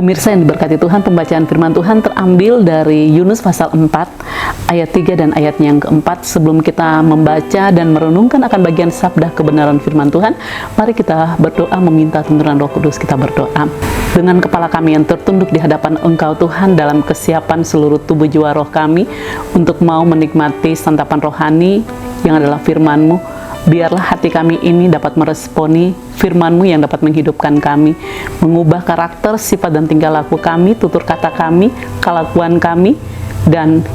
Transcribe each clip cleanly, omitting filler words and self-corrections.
Pemirsa yang diberkati Tuhan, pembacaan firman Tuhan terambil dari Yunus pasal 4 ayat 3 dan ayatnya yang keempat. Sebelum kita membaca dan merenungkan akan bagian sabda kebenaran firman Tuhan, mari kita berdoa meminta tuntunan Roh Kudus. Kita berdoa. Dengan kepala kami yang tertunduk di hadapan Engkau Tuhan, dalam kesiapan seluruh tubuh jiwa roh kami untuk mau menikmati santapan rohani yang adalah firman-Mu, biarlah hati kami ini dapat meresponi firman-Mu yang dapat menghidupkan kami, mengubah karakter, sifat, dan tingkah laku kami, tutur kata kami, kelakuan kami, dan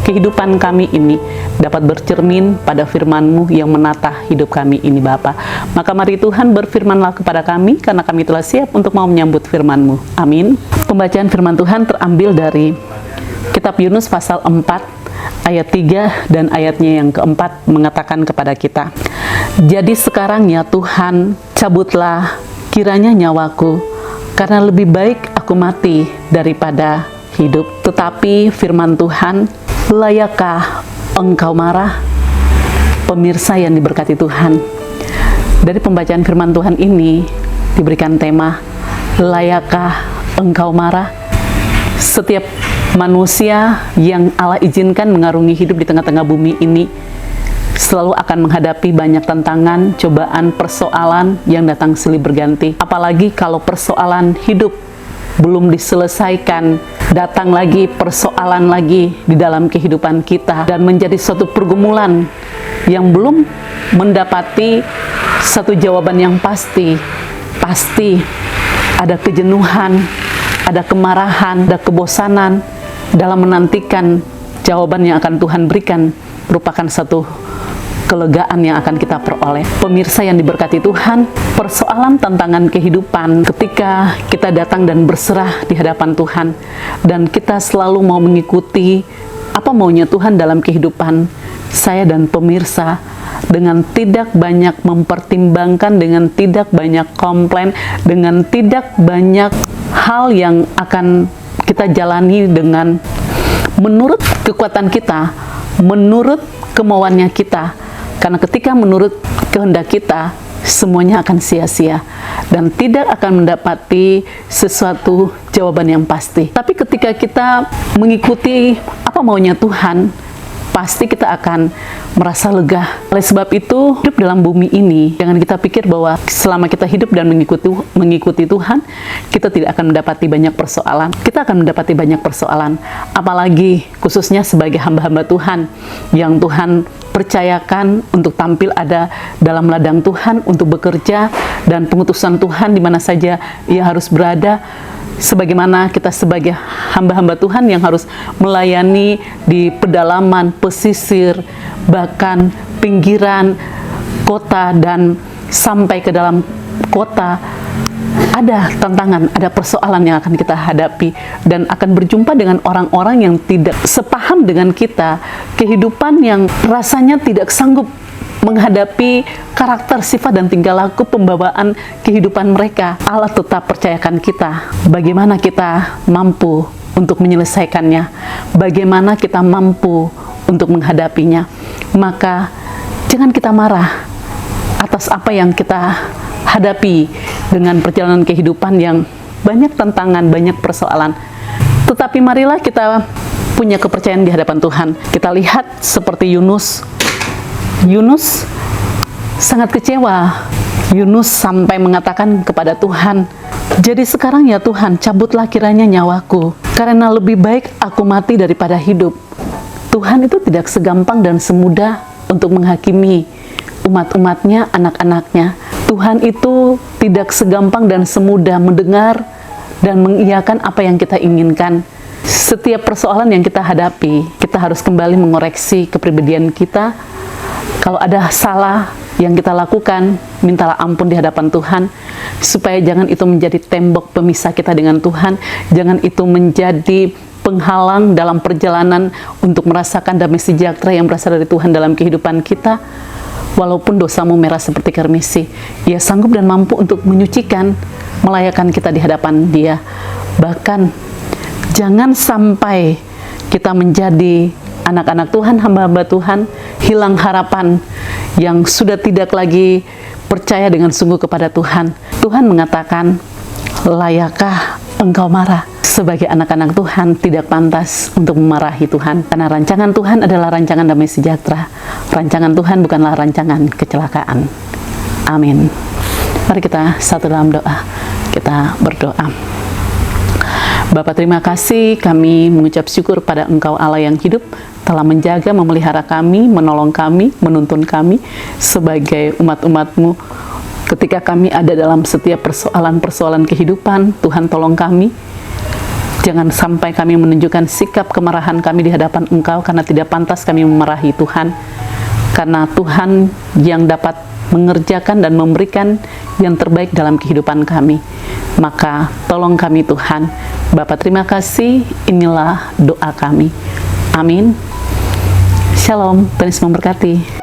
kehidupan kami ini dapat bercermin pada firman-Mu yang menata hidup kami ini, Bapa. Maka mari Tuhan berfirman-Lah kepada kami, karena kami telah siap untuk mau menyambut firman-Mu. Amin. Pembacaan firman Tuhan terambil dari kitab Yunus pasal 4 ayat 3 dan ayatnya yang keempat mengatakan kepada kita, "Jadi sekarang ya Tuhan, cabutlah kiranya nyawaku, karena lebih baik aku mati daripada hidup." Tetapi firman Tuhan, layakkah Engkau marah? Pemirsa yang diberkati Tuhan, dari pembacaan firman Tuhan ini diberikan tema, layakkah Engkau marah? Setiap manusia yang Allah izinkan mengarungi hidup di tengah-tengah bumi ini selalu akan menghadapi banyak tantangan, cobaan, persoalan yang datang silih berganti. Apalagi kalau persoalan hidup belum diselesaikan, datang lagi persoalan lagi di dalam kehidupan kita dan menjadi suatu pergumulan yang belum mendapati satu jawaban yang pasti. Pasti ada kejenuhan, ada kemarahan, ada kebosanan dalam menantikan jawaban yang akan Tuhan berikan, merupakan satu kelegaan yang akan kita peroleh. Pemirsa yang diberkati Tuhan, persoalan tantangan kehidupan ketika kita datang dan berserah di hadapan Tuhan, dan kita selalu mau mengikuti apa maunya Tuhan dalam kehidupan saya dan pemirsa, dengan tidak banyak mempertimbangkan, dengan tidak banyak komplain, dengan tidak banyak hal yang akan kita jalani dengan menurut kekuatan kita, menurut kemauannya kita. Karena ketika menurut kehendak kita, semuanya akan sia-sia dan tidak akan mendapati sesuatu jawaban yang pasti. Tapi ketika kita mengikuti apa maunya Tuhan, pasti kita akan merasa lega. Oleh sebab itu, hidup dalam bumi ini, jangan kita pikir bahwa selama kita hidup dan mengikuti Tuhan, kita tidak akan mendapati banyak persoalan. Kita akan mendapati banyak persoalan. Apalagi khususnya sebagai hamba-hamba Tuhan, yang Tuhan percayakan untuk tampil ada dalam ladang Tuhan, untuk bekerja, dan pengutusan Tuhan di mana saja ia harus berada. Sebagaimana kita sebagai hamba-hamba Tuhan yang harus melayani di pedalaman, pesisir, bahkan pinggiran kota dan sampai ke dalam kota, ada tantangan, ada persoalan yang akan kita hadapi, dan akan berjumpa dengan orang-orang yang tidak sepaham dengan kita, kehidupan yang rasanya tidak sanggup menghadapi karakter, sifat, dan tingkah laku pembawaan kehidupan mereka. Allah tetap percayakan kita bagaimana kita mampu untuk menyelesaikannya, bagaimana kita mampu untuk menghadapinya. Maka jangan kita marah atas apa yang kita hadapi dengan perjalanan kehidupan yang banyak tantangan, banyak persoalan. Tetapi marilah kita punya kepercayaan di hadapan Tuhan. Kita lihat seperti Yunus sangat kecewa. Yunus sampai mengatakan kepada Tuhan, "Jadi sekarang ya Tuhan, cabutlah kiranya nyawaku, karena lebih baik aku mati daripada hidup." Tuhan itu tidak segampang dan semudah untuk menghakimi umat-umatnya, anak-anaknya. Tuhan itu tidak segampang dan semudah mendengar dan mengiyakan apa yang kita inginkan. Setiap persoalan yang kita hadapi, kita harus kembali mengoreksi kepribadian kita. Kalau ada salah yang kita lakukan, mintalah ampun di hadapan Tuhan, supaya jangan itu menjadi tembok pemisah kita dengan Tuhan, jangan itu menjadi penghalang dalam perjalanan untuk merasakan damai sejahtera yang berasal dari Tuhan dalam kehidupan kita. Walaupun dosamu merah seperti kermisi, Ia sanggup dan mampu untuk menyucikan, melayakkan kita di hadapan Dia. Bahkan, jangan sampai kita menjadi anak-anak Tuhan, hamba-hamba Tuhan, hilang harapan, yang sudah tidak lagi percaya dengan sungguh kepada Tuhan. Tuhan mengatakan, layakkah Engkau marah? Sebagai anak-anak Tuhan tidak pantas untuk memarahi Tuhan, karena rancangan Tuhan adalah rancangan damai sejahtera. Rancangan Tuhan bukanlah rancangan kecelakaan. Amin. Mari kita satu dalam doa. Kita berdoa. Bapa, terima kasih, kami mengucap syukur pada Engkau Allah yang hidup, telah menjaga, memelihara kami, menolong kami, menuntun kami sebagai umat-umat-Mu. Ketika kami ada dalam setiap persoalan-persoalan kehidupan, Tuhan tolong kami. Jangan sampai kami menunjukkan sikap kemarahan kami di hadapan Engkau, karena tidak pantas kami memarahi Tuhan. Karena Tuhan yang dapat mengerjakan dan memberikan yang terbaik dalam kehidupan kami. Maka tolong kami Tuhan. Bapa, terima kasih, inilah doa kami. Amin. Shalom, Tuhan Yesus memberkati.